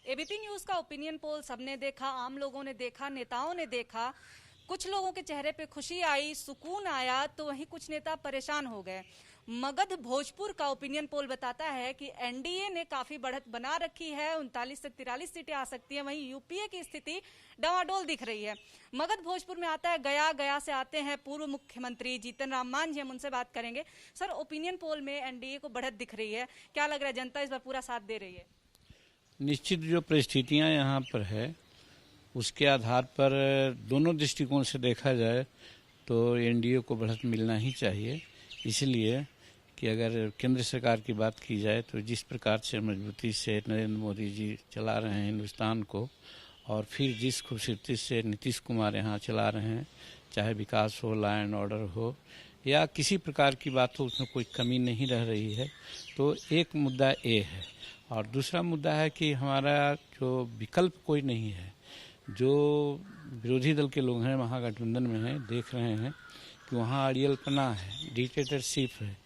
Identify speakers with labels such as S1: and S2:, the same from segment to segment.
S1: ABP news का opinion poll सबने देखा, आम लोगों ने देखा, नेताओं ने देखा। कुछ लोगों के चेहरे पे खुशी आई, सुकून आया, तो वहीं कुछ नेता परेशान हो गए। मगध भोजपुर का ओपिनियन पोल बताता है कि एनडीए ने काफी बढ़त बना रखी है, 39 से 43 सीटें आ सकती हैं। वहीं यूपीए की स्थिति डावाडोल दिख रही है। मगध भोजपुर में आता है गया, गया से आते हैं पूर्व मुख्यमंत्री जीतन राम मांझी, हम उनसे बात करेंगे। सर, ओपिनियन पोल में एनडीए को बढ़त दिख रही है, क्या लग रहा है जनता इस बार पूरा साथ दे रही है?
S2: निश्चित जो परिस्थितियां यहाँ पर है उसके आधार पर दोनों दृष्टिकोण से देखा जाए तो एनडीए को बढ़त मिलना ही चाहिए। इसलिए कि अगर केंद्र सरकार की बात की जाए तो जिस प्रकार से मजबूती से नरेंद्र मोदी जी चला रहे हैं हिंदुस्तान को, और फिर जिस खूबसूरती से नीतीश कुमार यहाँ चला रहे हैं, चाहे विकास हो, लॉ एंड ऑर्डर हो या किसी प्रकार की बात हो, उसमें कोई कमी नहीं रह रही है। तो एक मुद्दा ये है, और दूसरा मुद्दा है कि हमारा जो विकल्प कोई नहीं है। जो विरोधी दल के लोग हैं महागठबंधन में हैं, देख रहे हैं कि वहाँ अड़ियलपना है, डिक्टेटरशिप है।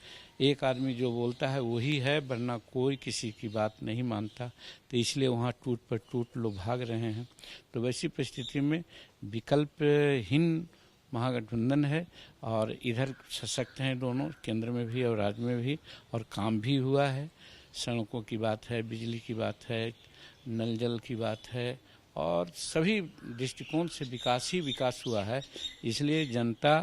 S2: एक आदमी जो बोलता है वही है, वरना कोई किसी की बात नहीं मानता। तो इसलिए वहाँ टूट पर टूट लोग भाग रहे हैं। तो वैसी परिस्थिति में विकल्पहीन महागठबंधन है, और इधर सशक्त हैं दोनों, केंद्र में भी और राज्य में भी, और काम भी हुआ है। सड़कों की बात है, बिजली की बात है, नल जल की बात है, और सभी दृष्टिकोण से विकास ही विकास हुआ है। इसलिए जनता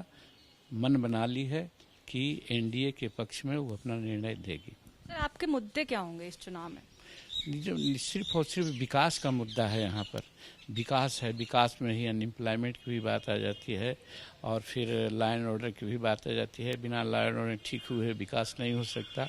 S2: मन बना ली है कि एनडीए के पक्ष में वो अपना निर्णय देगी।
S1: सर, आपके मुद्दे क्या होंगे इस चुनाव में?
S2: जो सिर्फ और सिर्फ विकास का मुद्दा है, यहाँ पर विकास है। विकास में ही अनएम्प्लॉयमेंट की भी बात आ जाती है, और फिर लॉ एंड ऑर्डर की भी बात आ जाती है। बिना लॉ एंड ऑर्डर ठीक हुए विकास नहीं हो सकता,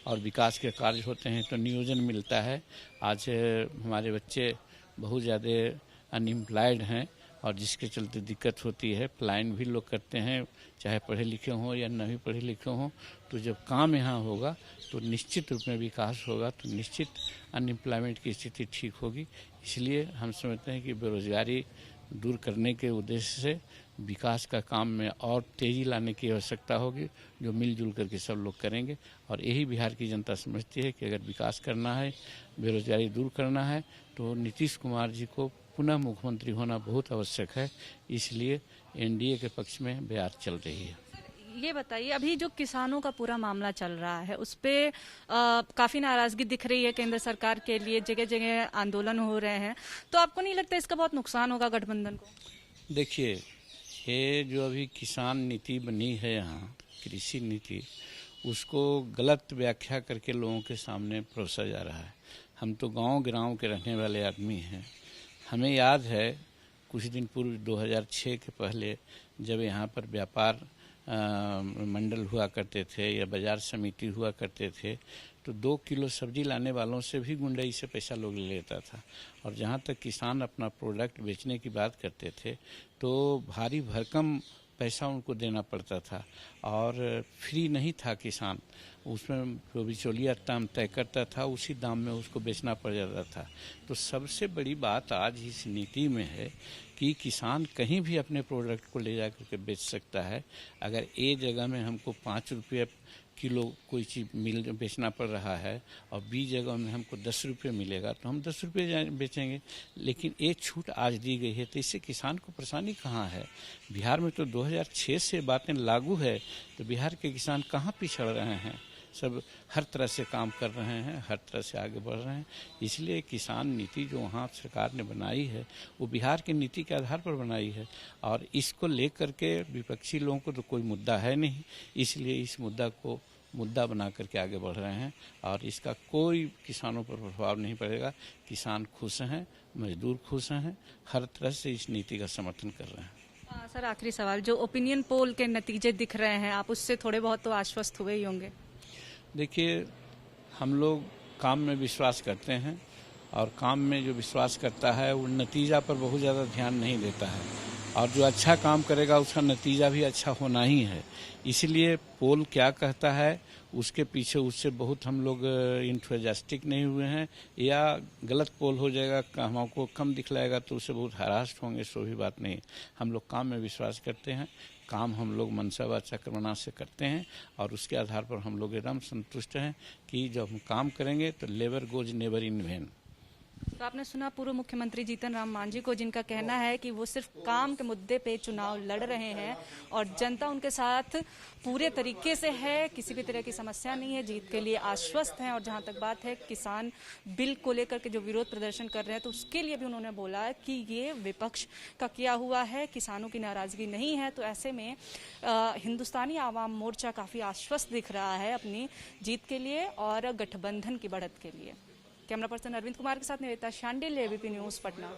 S2: और विकास के कार्य होते हैं तो नियोजन मिलता है। आज हमारे बच्चे बहुत ज़्यादा अनएम्प्लॉयड हैं, और जिसके चलते दिक्कत होती है। पलायन भी लोग करते हैं, चाहे पढ़े लिखे हों या नहीं पढ़े लिखे हों। तो जब काम यहाँ होगा तो निश्चित रूप में विकास होगा, तो निश्चित अनएम्प्लॉयमेंट की स्थिति ठीक होगी। इसलिए हम समझते हैं कि बेरोजगारी दूर करने के उद्देश्य से विकास का काम में और तेज़ी लाने की आवश्यकता होगी, जो मिलजुल करके सब लोग करेंगे। और यही बिहार की जनता समझती है कि अगर विकास करना है, बेरोजगारी दूर करना है, तो नीतीश कुमार जी को पुनः मुख्यमंत्री होना बहुत आवश्यक है। इसलिए एनडीए के पक्ष में बयार चल रही है।
S1: ये बताइए, अभी जो किसानों का पूरा मामला चल रहा है उस पे काफी नाराजगी दिख रही है केंद्र सरकार के लिए, जगह जगह आंदोलन हो रहे हैं, तो आपको नहीं लगता इसका बहुत नुकसान होगा गठबंधन को?
S2: देखिए, ये जो अभी किसान नीति बनी है यहाँ, कृषि नीति, उसको गलत व्याख्या करके लोगों के सामने परोसा जा रहा है। हम तो गांव के रहने वाले आदमी हैं। हमें याद है कुछ दिन पूर्व 2006 के पहले जब यहाँ पर व्यापार मंडल हुआ करते थे या बाजार समिति हुआ करते थे, तो 2 किलो सब्जी लाने वालों से भी गुंडई से पैसा लोग ले लेता था। और जहाँ तक किसान अपना प्रोडक्ट बेचने की बात करते थे तो भारी भरकम पैसा उनको देना पड़ता था, और फ्री नहीं था किसान। उसमें जो बिचौलिया दाम तय करता था उसी दाम में उसको बेचना पड़ जाता था। तो सबसे बड़ी बात आज इस नीति में है कि किसान कहीं भी अपने प्रोडक्ट को ले जा करके बेच सकता है। अगर ए जगह में हमको 5 रुपये किलो कोई चीज़ बेचना पड़ रहा है और बी जगह में हमको 10 रुपये मिलेगा, तो हम 10 रुपये बेचेंगे। लेकिन एक छूट आज दी गई है, तो इससे किसान को परेशानी कहाँ है? बिहार में तो 2006 से बातें लागू है, तो बिहार के किसान कहाँ पिछड़ रहे हैं? सब हर तरह से काम कर रहे हैं, हर तरह से आगे बढ़ रहे हैं। इसलिए किसान नीति जो वहाँ सरकार ने बनाई है वो बिहार की नीति के आधार पर बनाई है, और इसको लेकर के विपक्षी लोगों को तो कोई मुद्दा है नहीं। इसलिए इस मुद्दा को मुद्दा बना करके आगे बढ़ रहे हैं, और इसका कोई किसानों पर प्रभाव नहीं पड़ेगा। किसान खुश हैं, मजदूर खुश हैं, हर तरह से इस नीति का समर्थन कर रहे हैं।
S1: सर, आखिरी सवाल, जो ओपिनियन पोल के नतीजे दिख रहे हैं, आप उससे थोड़े बहुत तो आश्वस्त हुए ही होंगे?
S2: देखिए, हम लोग काम में विश्वास करते हैं, और काम में जो विश्वास करता है वो नतीजा पर बहुत ज़्यादा ध्यान नहीं देता है, और जो अच्छा काम करेगा उसका नतीजा भी अच्छा होना ही है। इसलिए पोल क्या कहता है उसके पीछे उससे बहुत हम लोग इंथुजियास्टिक नहीं हुए हैं, या गलत पोल हो जाएगा, हमको कम दिखलाएगा तो उससे बहुत हरास्ट होंगे, सो भी बात नहीं। हम लोग काम में विश्वास करते हैं, काम हम लोग मनसा वाचा कर्मणा से करते हैं, और उसके आधार पर हम लोग एकदम संतुष्ट हैं कि जब हम काम करेंगे तो labour goes never in when.
S1: तो आपने सुना पूर्व मुख्यमंत्री जीतन राम मांझी को, जिनका कहना है कि वो सिर्फ काम के मुद्दे पे चुनाव लड़ रहे हैं और जनता उनके साथ पूरे तरीके से है, किसी भी तरह की समस्या नहीं है, जीत के लिए आश्वस्त हैं। और जहां तक बात है किसान बिल को लेकर के जो विरोध प्रदर्शन कर रहे हैं, तो उसके लिए भी उन्होंने बोला कि ये विपक्ष का किया हुआ है, किसानों की नाराजगी नहीं है। तो ऐसे में हिंदुस्तानी आवाम मोर्चा काफी आश्वस्त दिख रहा है अपनी जीत के लिए और गठबंधन की बढ़त के लिए। कैमरा पर्सन अरविंद कुमार के साथ निवेदिता शांडिल्य, एबीपी न्यूज, पटना।